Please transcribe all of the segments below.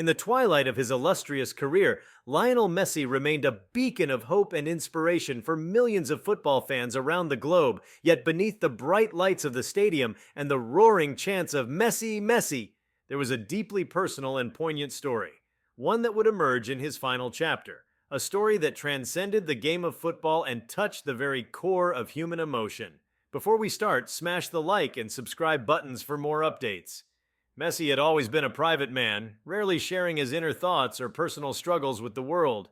In the twilight of his illustrious career, Lionel Messi remained a beacon of hope and inspiration for millions of football fans around the globe. Yet beneath the bright lights of the stadium and the roaring chants of Messi, Messi, there was a deeply personal and poignant story, one that would emerge in his final chapter. A story that transcended the game of football and touched the very core of human emotion. Before we start, smash the like and subscribe buttons for more updates. Messi had always been a private man, rarely sharing his inner thoughts or personal struggles with the world.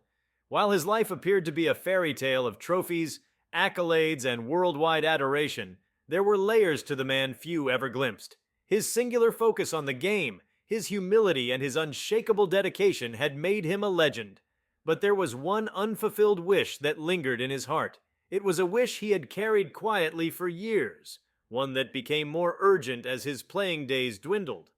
While his life appeared to be a fairy tale of trophies, accolades, and worldwide adoration, there were layers to the man few ever glimpsed. His singular focus on the game, his humility, and his unshakable dedication had made him a legend. But there was one unfulfilled wish that lingered in his heart. It was a wish he had carried quietly for years, one that became more urgent as his playing days dwindled.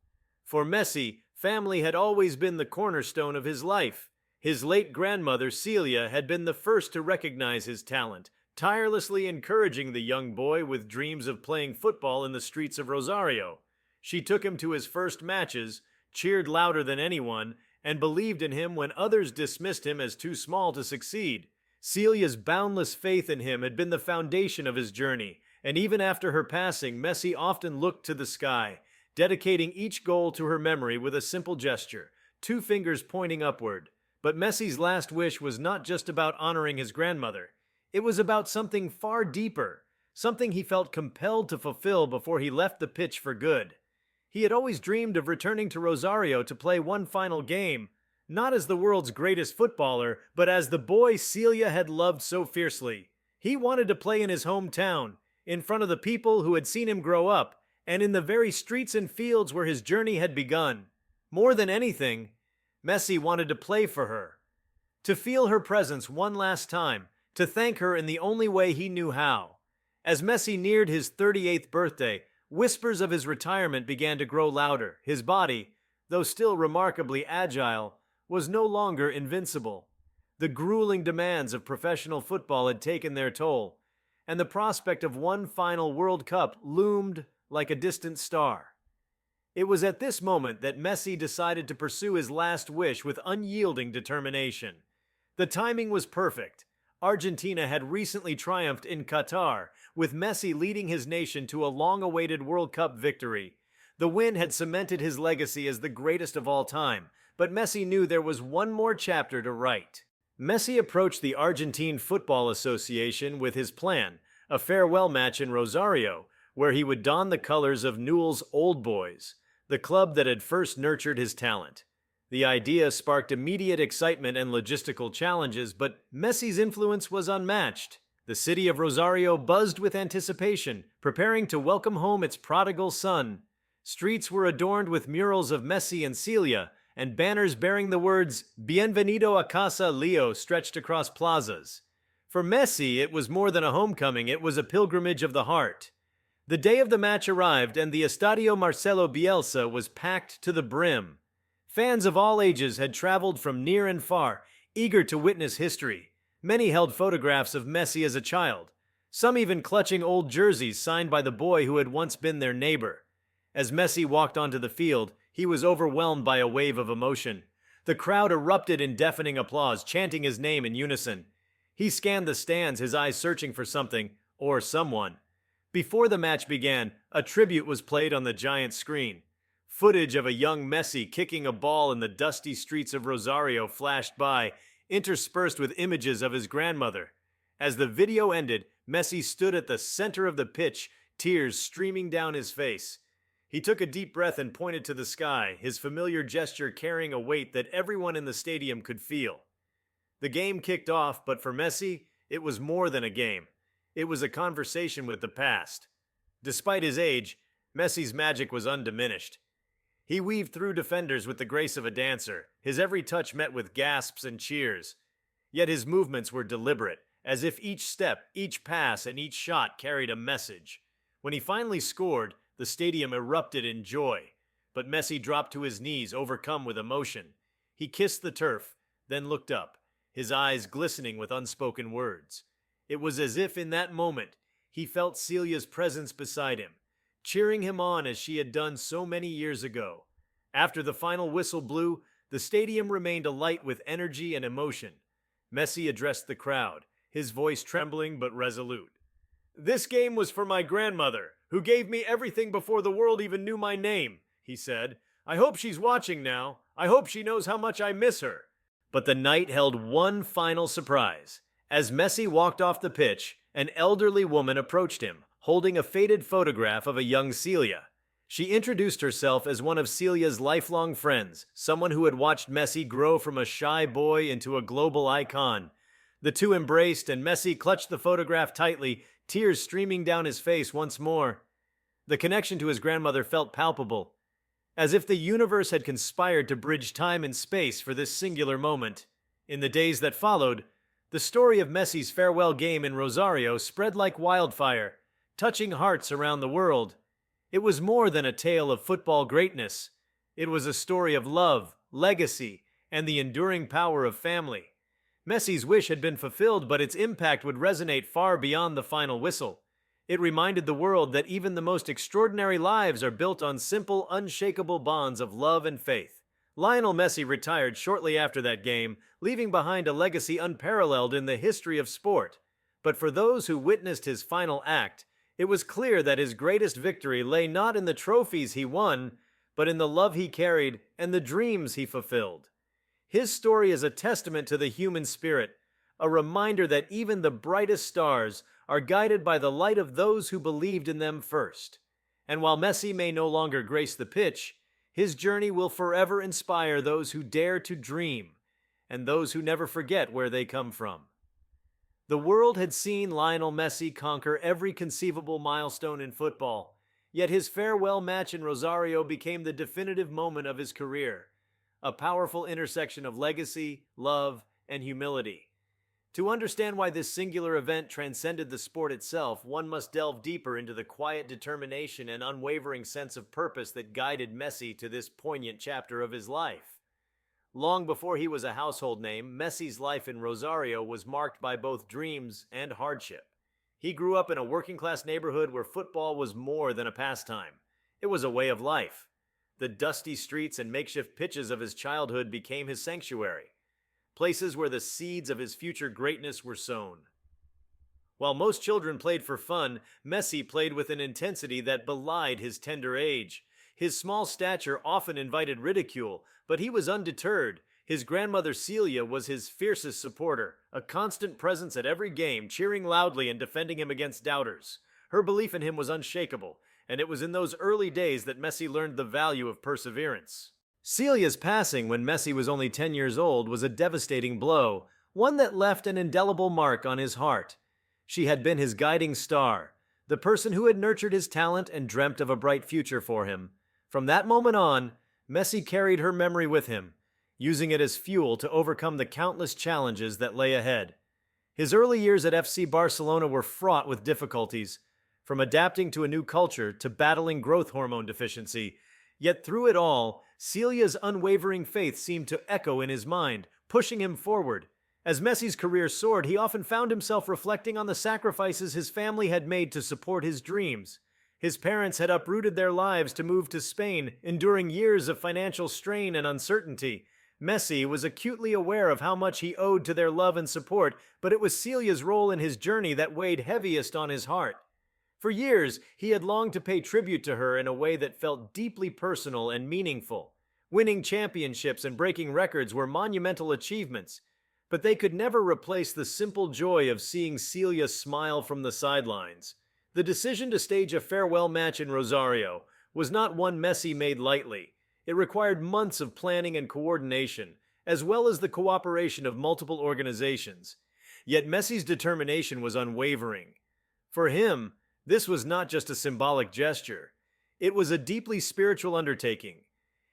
For Messi, family had always been the cornerstone of his life. His late grandmother, Celia, had been the first to recognize his talent, tirelessly encouraging the young boy with dreams of playing football in the streets of Rosario. She took him to his first matches, cheered louder than anyone, and believed in him when others dismissed him as too small to succeed. Celia's boundless faith in him had been the foundation of his journey, and even after her passing, Messi often looked to the sky, dedicating each goal to her memory with a simple gesture, two fingers pointing upward. But Messi's last wish was not just about honoring his grandmother. It was about something far deeper, something he felt compelled to fulfill before he left the pitch for good. He had always dreamed of returning to Rosario to play one final game, not as the world's greatest footballer, but as the boy Celia had loved so fiercely. He wanted to play in his hometown, in front of the people who had seen him grow up, and in the very streets and fields where his journey had begun. More than anything, Messi wanted to play for her, to feel her presence one last time, to thank her in the only way he knew how. As Messi neared his 38th birthday, whispers of his retirement began to grow louder. His body, though still remarkably agile, was no longer invincible. The grueling demands of professional football had taken their toll, and the prospect of one final World Cup loomed like a distant star. It was at this moment that Messi decided to pursue his last wish with unyielding determination. The timing was perfect. Argentina had recently triumphed in Qatar, with Messi leading his nation to a long-awaited World Cup victory. The win had cemented his legacy as the greatest of all time, but Messi knew there was one more chapter to write. Messi approached the Argentine Football Association with his plan, a farewell match in Rosario, where he would don the colors of Newell's Old Boys, the club that had first nurtured his talent. The idea sparked immediate excitement and logistical challenges, but Messi's influence was unmatched. The city of Rosario buzzed with anticipation, preparing to welcome home its prodigal son. Streets were adorned with murals of Messi and Celia, and banners bearing the words "Bienvenido a casa Leo" stretched across plazas. For Messi, it was more than a homecoming, it was a pilgrimage of the heart. The day of the match arrived, and the Estadio Marcelo Bielsa was packed to the brim. Fans of all ages had traveled from near and far, eager to witness history. Many held photographs of Messi as a child, some even clutching old jerseys signed by the boy who had once been their neighbor. As Messi walked onto the field, he was overwhelmed by a wave of emotion. The crowd erupted in deafening applause, chanting his name in unison. He scanned the stands, his eyes searching for something, or someone. Before the match began, a tribute was played on the giant screen. Footage of a young Messi kicking a ball in the dusty streets of Rosario flashed by, interspersed with images of his grandmother. As the video ended, Messi stood at the center of the pitch, tears streaming down his face. He took a deep breath and pointed to the sky, his familiar gesture carrying a weight that everyone in the stadium could feel. The game kicked off, but for Messi, it was more than a game. It was a conversation with the past. Despite his age, Messi's magic was undiminished. He weaved through defenders with the grace of a dancer, his every touch met with gasps and cheers. Yet his movements were deliberate, as if each step, each pass, and each shot carried a message. When he finally scored, the stadium erupted in joy. But Messi dropped to his knees, overcome with emotion. He kissed the turf, then looked up, his eyes glistening with unspoken words. It was as if in that moment he felt Celia's presence beside him, cheering him on as she had done so many years ago. After the final whistle blew, The stadium remained alight with energy and emotion. Messi addressed the crowd, his voice trembling but resolute. "This game was for my grandmother, who gave me everything before the world even knew my name," he said. "I hope she's watching now. I hope she knows how much I miss her." But the night held one final surprise. As Messi walked off the pitch, an elderly woman approached him, holding a faded photograph of a young Celia. She introduced herself as one of Celia's lifelong friends, someone who had watched Messi grow from a shy boy into a global icon. The two embraced, and Messi clutched the photograph tightly, tears streaming down his face once more. The connection to his grandmother felt palpable, as if the universe had conspired to bridge time and space for this singular moment. In the days that followed, the story of Messi's farewell game in Rosario spread like wildfire, touching hearts around the world. It was more than a tale of football greatness. It was a story of love, legacy, and the enduring power of family. Messi's wish had been fulfilled, but its impact would resonate far beyond the final whistle. It reminded the world that even the most extraordinary lives are built on simple, unshakable bonds of love and faith. Lionel Messi retired shortly after that game, leaving behind a legacy unparalleled in the history of sport. But for those who witnessed his final act, it was clear that his greatest victory lay not in the trophies he won, but in the love he carried and the dreams he fulfilled. His story is a testament to the human spirit, a reminder that even the brightest stars are guided by the light of those who believed in them first. And while Messi may no longer grace the pitch, his journey will forever inspire those who dare to dream and those who never forget where they come from. The world had seen Lionel Messi conquer every conceivable milestone in football, yet his farewell match in Rosario became the definitive moment of his career, a powerful intersection of legacy, love, and humility. To understand why this singular event transcended the sport itself, one must delve deeper into the quiet determination and unwavering sense of purpose that guided Messi to this poignant chapter of his life. Long before he was a household name, Messi's life in Rosario was marked by both dreams and hardship. He grew up in a working-class neighborhood where football was more than a pastime. It was a way of life. The dusty streets and makeshift pitches of his childhood became his sanctuary, places where the seeds of his future greatness were sown. While most children played for fun, Messi played with an intensity that belied his tender age. His small stature often invited ridicule, but he was undeterred. His grandmother Celia was his fiercest supporter, a constant presence at every game, cheering loudly and defending him against doubters. Her belief in him was unshakable, and it was in those early days that Messi learned the value of perseverance. Celia's passing when Messi was only 10 years old was a devastating blow, one that left an indelible mark on his heart. She had been his guiding star, the person who had nurtured his talent and dreamt of a bright future for him. From that moment on, Messi carried her memory with him, using it as fuel to overcome the countless challenges that lay ahead. His early years at FC Barcelona were fraught with difficulties, from adapting to a new culture to battling growth hormone deficiency. Yet through it all, Celia's unwavering faith seemed to echo in his mind, pushing him forward. As Messi's career soared, he often found himself reflecting on the sacrifices his family had made to support his dreams. His parents had uprooted their lives to move to Spain, enduring years of financial strain and uncertainty. Messi was acutely aware of how much he owed to their love and support, but it was Celia's role in his journey that weighed heaviest on his heart. For years, he had longed to pay tribute to her in a way that felt deeply personal and meaningful. Winning championships and breaking records were monumental achievements, but they could never replace the simple joy of seeing Celia smile from the sidelines. The decision to stage a farewell match in Rosario was not one Messi made lightly. It required months of planning and coordination, as well as the cooperation of multiple organizations. Yet Messi's determination was unwavering. For him, this was not just a symbolic gesture. It was a deeply spiritual undertaking.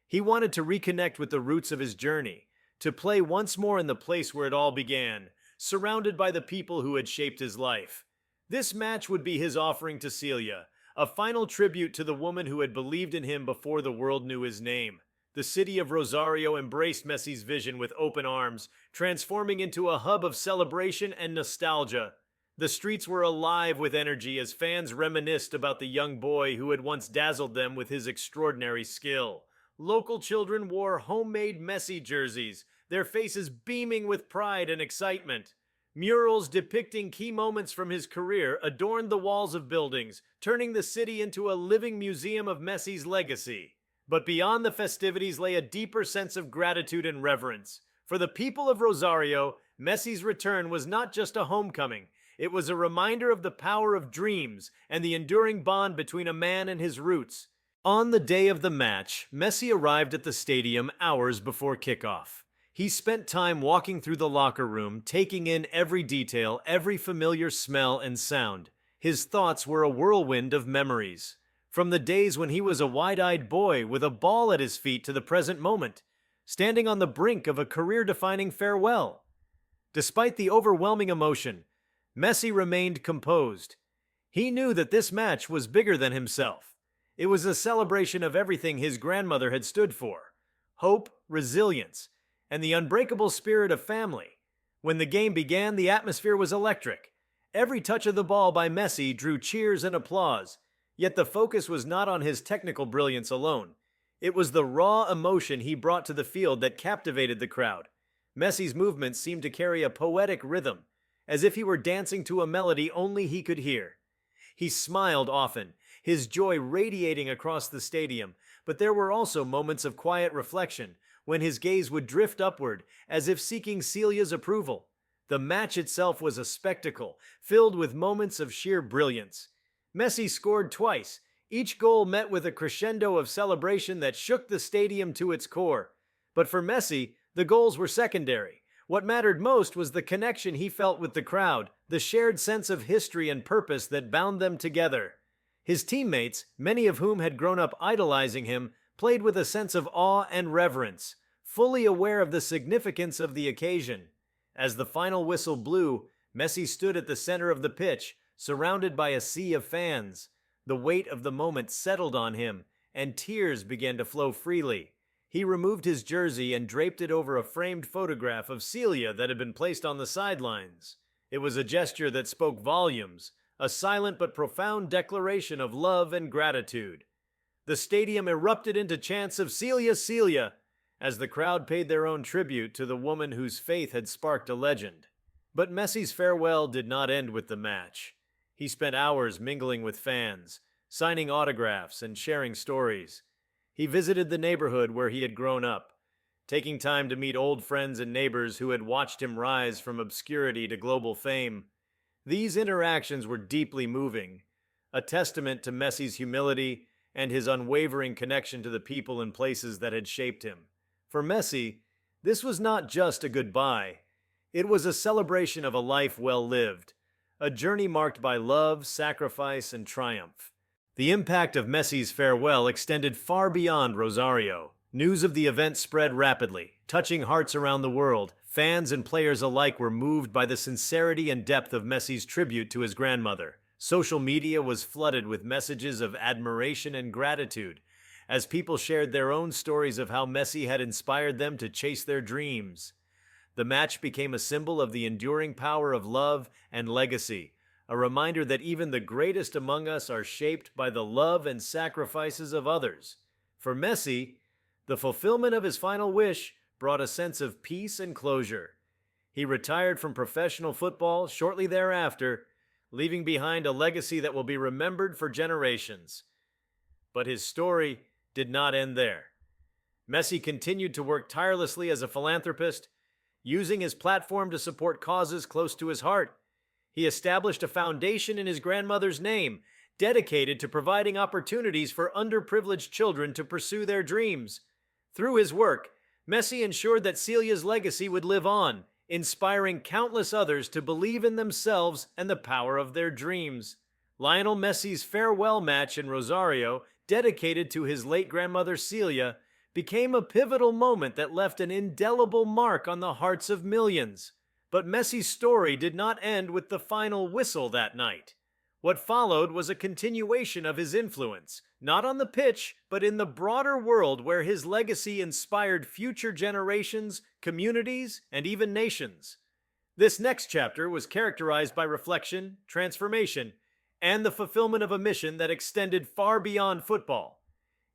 He wanted to reconnect with the roots of his journey, to play once more in the place where it all began, surrounded by the people who had shaped his life. This match would be his offering to Celia, a final tribute to the woman who had believed in him before the world knew his name. The city of Rosario embraced Messi's vision with open arms, transforming into a hub of celebration and nostalgia. The streets were alive with energy as fans reminisced about the young boy who had once dazzled them with his extraordinary skill. local children wore homemade Messi jerseys, their faces beaming with pride and excitement. Murals depicting key moments from his career adorned the walls of buildings, turning the city into a living museum of Messi's legacy. But beyond the festivities lay a deeper sense of gratitude and reverence. For the people of Rosario, Messi's return was not just a homecoming. It was a reminder of the power of dreams and the enduring bond between a man and his roots. On the day of the match, Messi arrived at the stadium hours before kickoff. He spent time walking through the locker room, taking in every detail, every familiar smell and sound. His thoughts were a whirlwind of memories. From the days when he was a wide-eyed boy with a ball at his feet to the present moment, standing on the brink of a career-defining farewell. Despite the overwhelming emotion, Messi remained composed. He knew that this match was bigger than himself. It was a celebration of everything his grandmother had stood for: hope, resilience, and the unbreakable spirit of family. When the game began, the atmosphere was electric. Every touch of the ball by Messi drew cheers and applause, yet the focus was not on his technical brilliance alone. It was the raw emotion he brought to the field that captivated the crowd. Messi's movements seemed to carry a poetic rhythm, as if he were dancing to a melody only he could hear. He smiled often, his joy radiating across the stadium, but there were also moments of quiet reflection, when his gaze would drift upward, as if seeking Celia's approval. The match itself was a spectacle, filled with moments of sheer brilliance. Messi scored twice, each goal met with a crescendo of celebration that shook the stadium to its core. But for Messi, the goals were secondary. What mattered most was the connection he felt with the crowd, the shared sense of history and purpose that bound them together. His teammates, many of whom had grown up idolizing him, played with a sense of awe and reverence, fully aware of the significance of the occasion. As the final whistle blew, Messi stood at the center of the pitch, surrounded by a sea of fans. The weight of the moment settled on him, and tears began to flow freely. He removed his jersey and draped it over a framed photograph of Celia that had been placed on the sidelines. It was a gesture that spoke volumes, a silent but profound declaration of love and gratitude. The stadium erupted into chants of "Celia, Celia," as the crowd paid their own tribute to the woman whose faith had sparked a legend. But Messi's farewell did not end with the match. He spent hours mingling with fans, signing autographs and sharing stories. He visited the neighborhood where he had grown up, taking time to meet old friends and neighbors who had watched him rise from obscurity to global fame. These interactions were deeply moving, a testament to Messi's humility and his unwavering connection to the people and places that had shaped him. For Messi, this was not just a goodbye. It was a celebration of a life well lived, a journey marked by love, sacrifice, and triumph. The impact of Messi's farewell extended far beyond Rosario. News of the event spread rapidly, touching hearts around the world. Fans and players alike were moved by the sincerity and depth of Messi's tribute to his grandmother. Social media was flooded with messages of admiration and gratitude, as people shared their own stories of how Messi had inspired them to chase their dreams. The match became a symbol of the enduring power of love and legacy, a reminder that even the greatest among us are shaped by the love and sacrifices of others. For Messi, the fulfillment of his final wish brought a sense of peace and closure. He retired from professional football shortly thereafter, leaving behind a legacy that will be remembered for generations. But his story did not end there. Messi continued to work tirelessly as a philanthropist, using his platform to support causes close to his heart. He established a foundation in his grandmother's name, dedicated to providing opportunities for underprivileged children to pursue their dreams. Through his work, Messi ensured that Celia's legacy would live on, inspiring countless others to believe in themselves and the power of their dreams. Lionel Messi's farewell match in Rosario, dedicated to his late grandmother Celia, became a pivotal moment that left an indelible mark on the hearts of millions. But Messi's story did not end with the final whistle that night. What followed was a continuation of his influence, not on the pitch, but in the broader world where his legacy inspired future generations, communities, and even nations. This next chapter was characterized by reflection, transformation, and the fulfillment of a mission that extended far beyond football.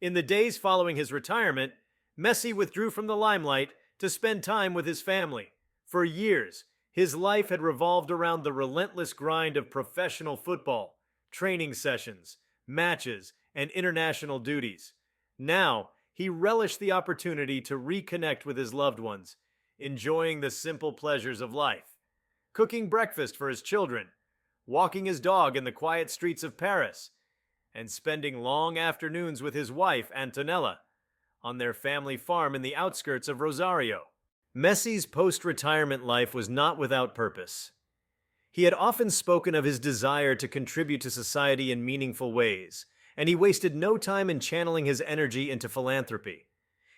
In the days following his retirement, Messi withdrew from the limelight to spend time with his family. For years, his life had revolved around the relentless grind of professional football, training sessions, matches, and international duties. Now, he relished the opportunity to reconnect with his loved ones, enjoying the simple pleasures of life. Cooking breakfast for his children, walking his dog in the quiet streets of Paris, and spending long afternoons with his wife, Antonella, on their family farm in the outskirts of Rosario. Messi's post-retirement life was not without purpose. He had often spoken of his desire to contribute to society in meaningful ways, and he wasted no time in channeling his energy into philanthropy.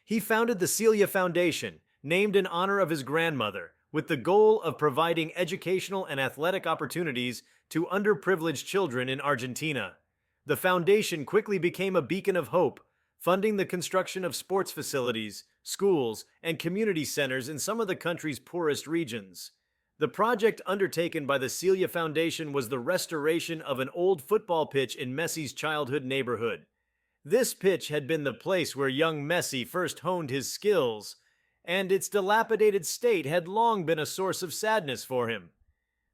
He founded the Celia Foundation, named in honor of his grandmother, with the goal of providing educational and athletic opportunities to underprivileged children in Argentina. The foundation quickly became a beacon of hope, funding the construction of sports facilities, schools, and community centers in some of the country's poorest regions. The project undertaken by the Celia Foundation was the restoration of an old football pitch in Messi's childhood neighborhood. This pitch had been the place where young Messi first honed his skills, and its dilapidated state had long been a source of sadness for him.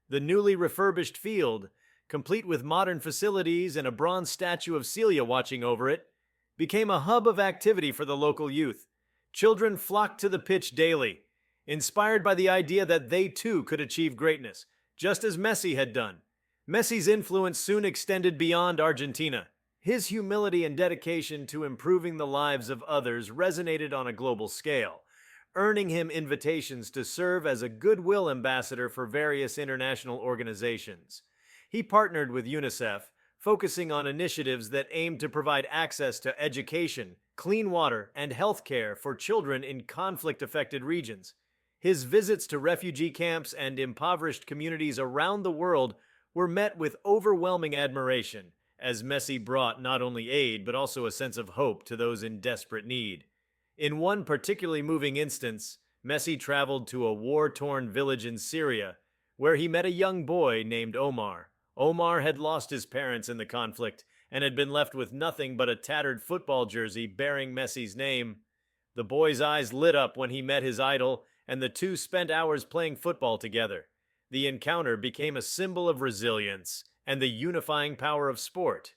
The newly refurbished field, complete with modern facilities and a bronze statue of Celia watching over it, became a hub of activity for the local youth. Children flocked to the pitch daily, inspired by the idea that they too could achieve greatness, just as Messi had done. Messi's influence soon extended beyond Argentina. His humility and dedication to improving the lives of others resonated on a global scale, earning him invitations to serve as a goodwill ambassador for various international organizations. He partnered with UNICEF, focusing on initiatives that aimed to provide access to education, clean water, and health care for children in conflict-affected regions. His visits to refugee camps and impoverished communities around the world were met with overwhelming admiration, as Messi brought not only aid but also a sense of hope to those in desperate need. In one particularly moving instance, Messi traveled to a war-torn village in Syria, where he met a young boy named Omar. Omar had lost his parents in the conflict and had been left with nothing but a tattered football jersey bearing Messi's name. The boy's eyes lit up when he met his idol, and the two spent hours playing football together. The encounter became a symbol of resilience and the unifying power of sport.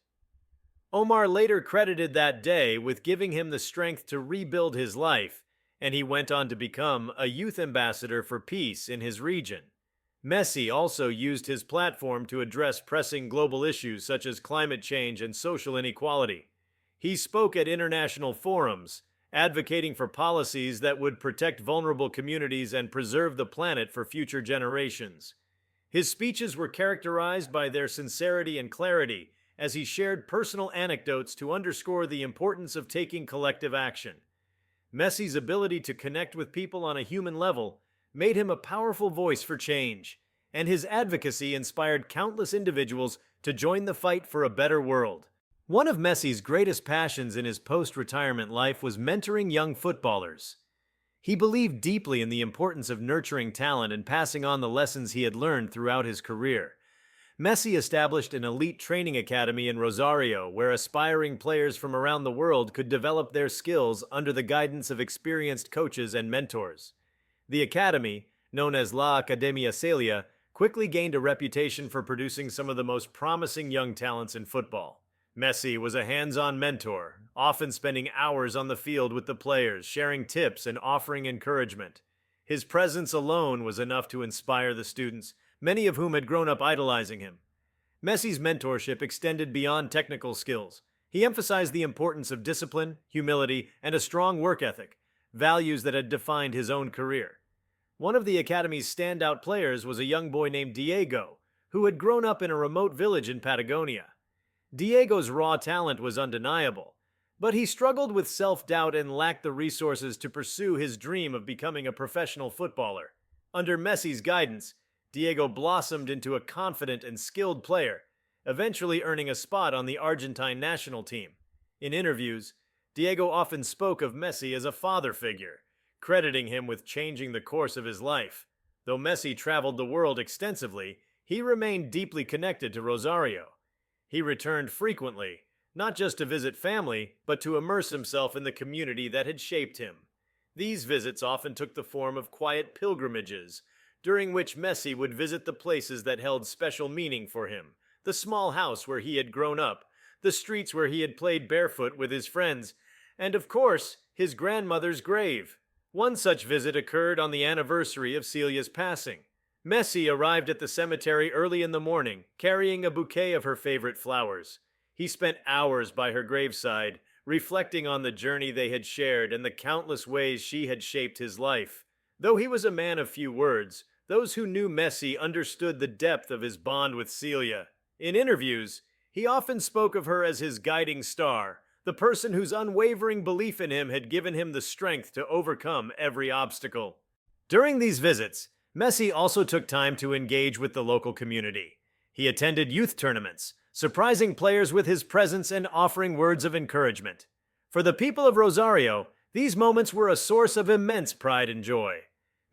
Omar later credited that day with giving him the strength to rebuild his life, and he went on to become a youth ambassador for peace in his region. Messi also used his platform to address pressing global issues such as climate change and social inequality. He spoke at international forums, advocating for policies that would protect vulnerable communities and preserve the planet for future generations. His speeches were characterized by their sincerity and clarity, as he shared personal anecdotes to underscore the importance of taking collective action. Messi's ability to connect with people on a human level made him a powerful voice for change, and his advocacy inspired countless individuals to join the fight for a better world. One of Messi's greatest passions in his post-retirement life was mentoring young footballers. He believed deeply in the importance of nurturing talent and passing on the lessons he had learned throughout his career. Messi established an elite training academy in Rosario, where aspiring players from around the world could develop their skills under the guidance of experienced coaches and mentors. The academy, known as La Academia Celia, quickly gained a reputation for producing some of the most promising young talents in football. Messi was a hands-on mentor, often spending hours on the field with the players, sharing tips and offering encouragement. His presence alone was enough to inspire the students, many of whom had grown up idolizing him. Messi's mentorship extended beyond technical skills. He emphasized the importance of discipline, humility, and a strong work ethic, values that had defined his own career. One of the academy's standout players was a young boy named Diego, who had grown up in a remote village in Patagonia. Diego's raw talent was undeniable, but he struggled with self-doubt and lacked the resources to pursue his dream of becoming a professional footballer. Under Messi's guidance, Diego blossomed into a confident and skilled player, eventually earning a spot on the Argentine national team. In interviews, Diego often spoke of Messi as a father figure, crediting him with changing the course of his life. Though Messi traveled the world extensively, he remained deeply connected to Rosario. He returned frequently, not just to visit family, but to immerse himself in the community that had shaped him. These visits often took the form of quiet pilgrimages, during which Messi would visit the places that held special meaning for him: the small house where he had grown up, the streets where he had played barefoot with his friends, and of course, his grandmother's grave. One such visit occurred on the anniversary of Celia's passing. Messi arrived at the cemetery early in the morning, carrying a bouquet of her favorite flowers. He spent hours by her graveside, reflecting on the journey they had shared and the countless ways she had shaped his life. Though he was a man of few words, those who knew Messi understood the depth of his bond with Celia. In interviews, he often spoke of her as his guiding star, the person whose unwavering belief in him had given him the strength to overcome every obstacle. During these visits, Messi also took time to engage with the local community. He attended youth tournaments, surprising players with his presence and offering words of encouragement. For the people of Rosario, these moments were a source of immense pride and joy.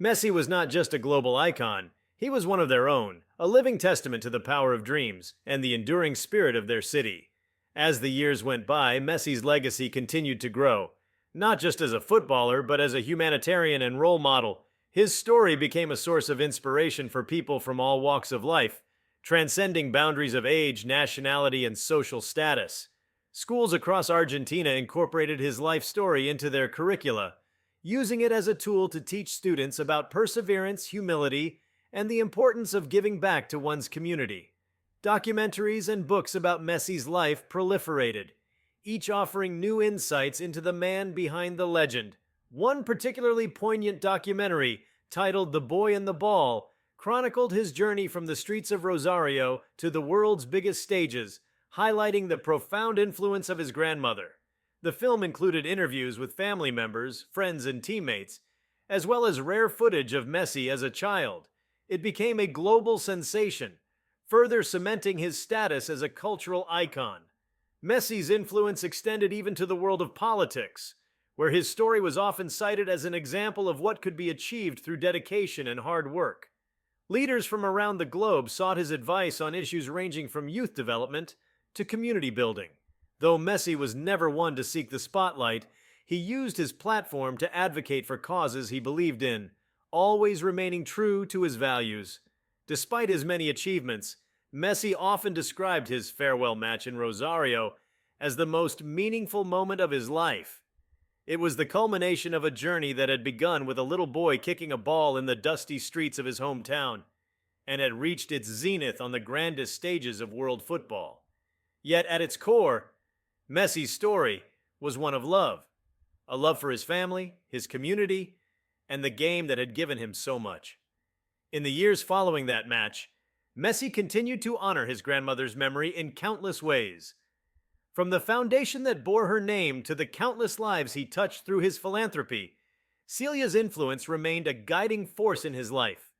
Messi was not just a global icon, he was one of their own, a living testament to the power of dreams and the enduring spirit of their city. As the years went by, Messi's legacy continued to grow. Not just as a footballer, but as a humanitarian and role model, his story became a source of inspiration for people from all walks of life, transcending boundaries of age, nationality, and social status. Schools across Argentina incorporated his life story into their curricula, using it as a tool to teach students about perseverance, humility, and the importance of giving back to one's community. Documentaries and books about Messi's life proliferated, each offering new insights into the man behind the legend. One particularly poignant documentary, titled The Boy and the Ball, chronicled his journey from the streets of Rosario to the world's biggest stages, highlighting the profound influence of his grandmother. The film included interviews with family members, friends, and teammates, as well as rare footage of Messi as a child. It became a global sensation, further cementing his status as a cultural icon. Messi's influence extended even to the world of politics, where his story was often cited as an example of what could be achieved through dedication and hard work. Leaders from around the globe sought his advice on issues ranging from youth development to community building. Though Messi was never one to seek the spotlight, he used his platform to advocate for causes he believed in, always remaining true to his values. Despite his many achievements, Messi often described his farewell match in Rosario as the most meaningful moment of his life. It was the culmination of a journey that had begun with a little boy kicking a ball in the dusty streets of his hometown, and had reached its zenith on the grandest stages of world football. Yet at its core, Messi's story was one of love. A love for his family, his community, and the game that had given him so much. In the years following that match, Messi continued to honor his grandmother's memory in countless ways. From the foundation that bore her name to the countless lives he touched through his philanthropy, Celia's influence remained a guiding force in his life.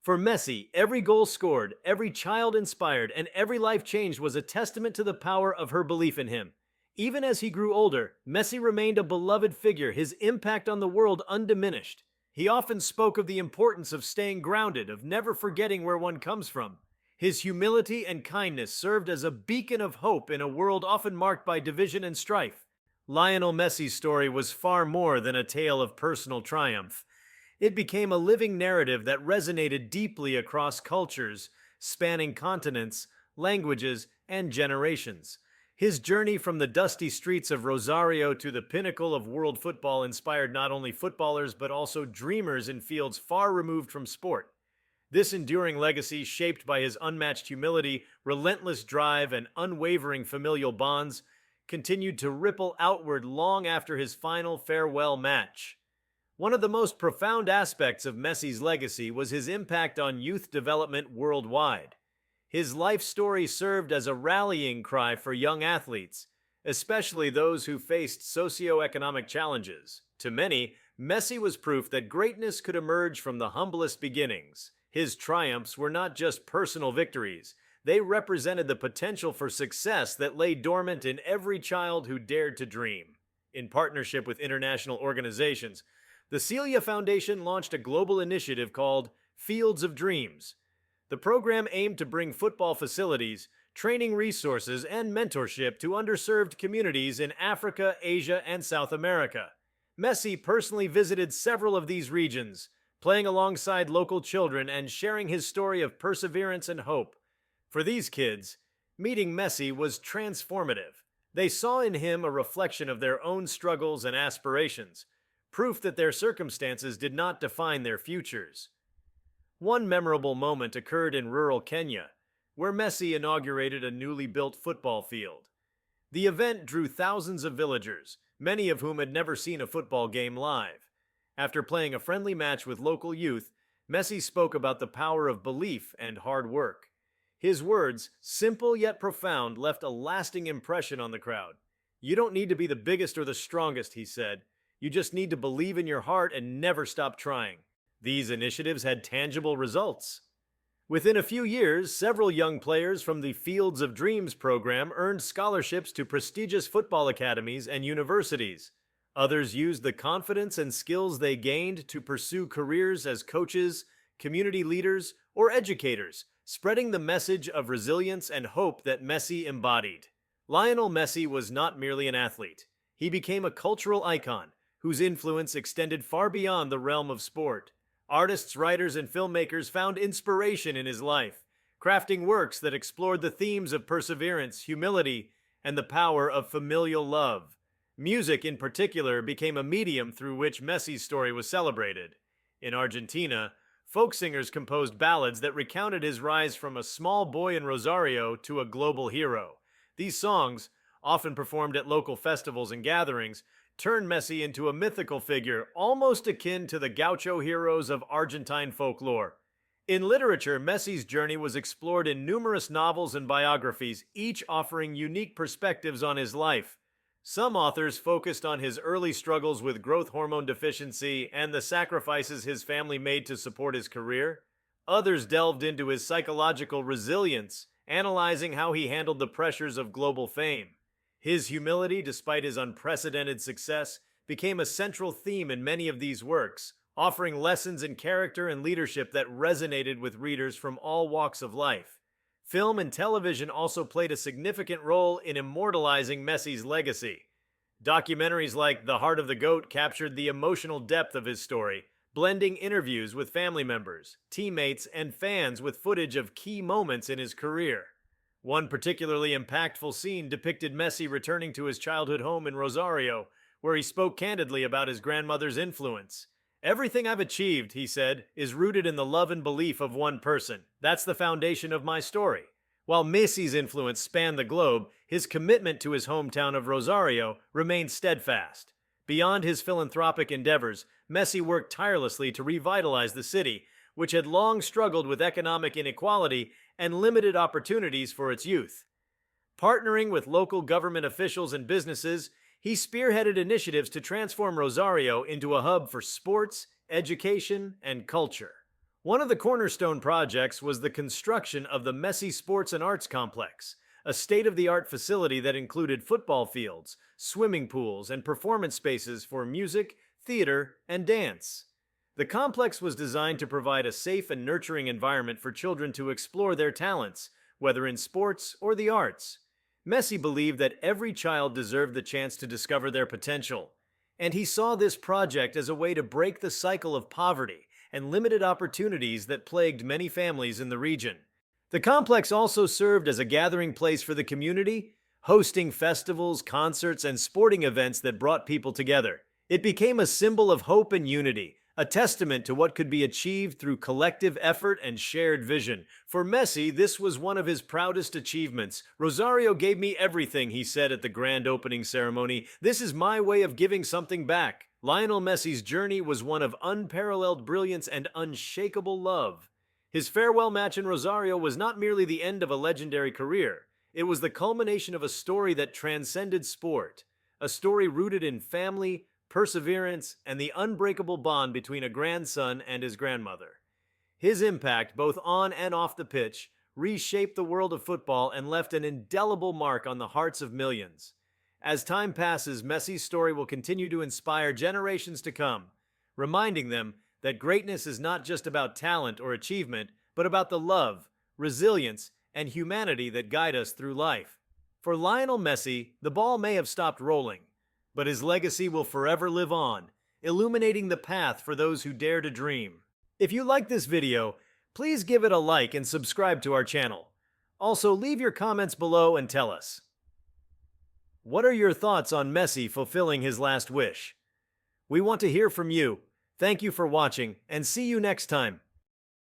For Messi, every goal scored, every child inspired, and every life changed was a testament to the power of her belief in him. Even as he grew older, Messi remained a beloved figure, his impact on the world undiminished. He often spoke of the importance of staying grounded, of never forgetting where one comes from. His humility and kindness served as a beacon of hope in a world often marked by division and strife. Lionel Messi's story was far more than a tale of personal triumph. It became a living narrative that resonated deeply across cultures, spanning continents, languages, and generations. His journey from the dusty streets of Rosario to the pinnacle of world football inspired not only footballers but also dreamers in fields far removed from sport. This enduring legacy, shaped by his unmatched humility, relentless drive, and unwavering familial bonds, continued to ripple outward long after his final farewell match. One of the most profound aspects of Messi's legacy was his impact on youth development worldwide. His life story served as a rallying cry for young athletes, especially those who faced socioeconomic challenges. To many, Messi was proof that greatness could emerge from the humblest beginnings. His triumphs were not just personal victories. They represented the potential for success that lay dormant in every child who dared to dream. In partnership with international organizations, the Celia Foundation launched a global initiative called Fields of Dreams. The program aimed to bring football facilities, training resources and mentorship to underserved communities in Africa, Asia, and South America. Messi personally visited several of these regions, playing alongside local children and sharing his story of perseverance and hope. For these kids, meeting Messi was transformative. They saw in him a reflection of their own struggles and aspirations, proof that their circumstances did not define their futures. One memorable moment occurred in rural Kenya, where Messi inaugurated a newly built football field. The event drew thousands of villagers, many of whom had never seen a football game live. After playing a friendly match with local youth, Messi spoke about the power of belief and hard work. His words, simple yet profound, left a lasting impression on the crowd. "You don't need to be the biggest or the strongest," he said. "You just need to believe in your heart and never stop trying." These initiatives had tangible results. Within a few years, several young players from the Fields of Dreams program earned scholarships to prestigious football academies and universities. Others used the confidence and skills they gained to pursue careers as coaches, community leaders, or educators, spreading the message of resilience and hope that Messi embodied. Lionel Messi was not merely an athlete. He became a cultural icon whose influence extended far beyond the realm of sport. Artists, writers, and filmmakers found inspiration in his life, crafting works that explored the themes of perseverance, humility, and the power of familial love. Music, in particular, became a medium through which Messi's story was celebrated. In Argentina, folk singers composed ballads that recounted his rise from a small boy in Rosario to a global hero. These songs, often performed at local festivals and gatherings, turned Messi into a mythical figure almost akin to the gaucho heroes of Argentine folklore. In literature, Messi's journey was explored in numerous novels and biographies, each offering unique perspectives on his life. Some authors focused on his early struggles with growth hormone deficiency and the sacrifices his family made to support his career. Others delved into his psychological resilience, analyzing how he handled the pressures of global fame. His humility, despite his unprecedented success, became a central theme in many of these works, offering lessons in character and leadership that resonated with readers from all walks of life. Film and television also played a significant role in immortalizing Messi's legacy. Documentaries like The Heart of the Goat captured the emotional depth of his story, blending interviews with family members, teammates, and fans with footage of key moments in his career. One particularly impactful scene depicted Messi returning to his childhood home in Rosario, where he spoke candidly about his grandmother's influence. "Everything I've achieved," he said, "is rooted in the love and belief of one person. That's the foundation of my story." While Messi's influence spanned the globe, his commitment to his hometown of Rosario remained steadfast. Beyond his philanthropic endeavors, Messi worked tirelessly to revitalize the city, which had long struggled with economic inequality and limited opportunities for its youth. Partnering with local government officials and businesses, he spearheaded initiatives to transform Rosario into a hub for sports, education, and culture. One of the cornerstone projects was the construction of the Messi Sports and Arts Complex, a state-of-the-art facility that included football fields, swimming pools, and performance spaces for music, theater, and dance. The complex was designed to provide a safe and nurturing environment for children to explore their talents, whether in sports or the arts. Messi believed that every child deserved the chance to discover their potential, and he saw this project as a way to break the cycle of poverty and limited opportunities that plagued many families in the region. The complex also served as a gathering place for the community, hosting festivals, concerts, and sporting events that brought people together. It became a symbol of hope and unity, a testament to what could be achieved through collective effort and shared vision. For Messi, this was one of his proudest achievements. "Rosario gave me everything," he said at the grand opening ceremony. "This is my way of giving something back." Lionel Messi's journey was one of unparalleled brilliance and unshakable love. His farewell match in Rosario was not merely the end of a legendary career. It was the culmination of a story that transcended sport, a story rooted in family, perseverance, and the unbreakable bond between a grandson and his grandmother. His impact, both on and off the pitch, reshaped the world of football and left an indelible mark on the hearts of millions. As time passes, Messi's story will continue to inspire generations to come, reminding them that greatness is not just about talent or achievement, but about the love, resilience, and humanity that guide us through life. For Lionel Messi, the ball may have stopped rolling, but his legacy will forever live on, illuminating the path for those who dare to dream. If you like this video, please give it a like and subscribe to our channel. Also, leave your comments below and tell us. What are your thoughts on Messi fulfilling his last wish? We want to hear from you. Thank you for watching, and see you next time.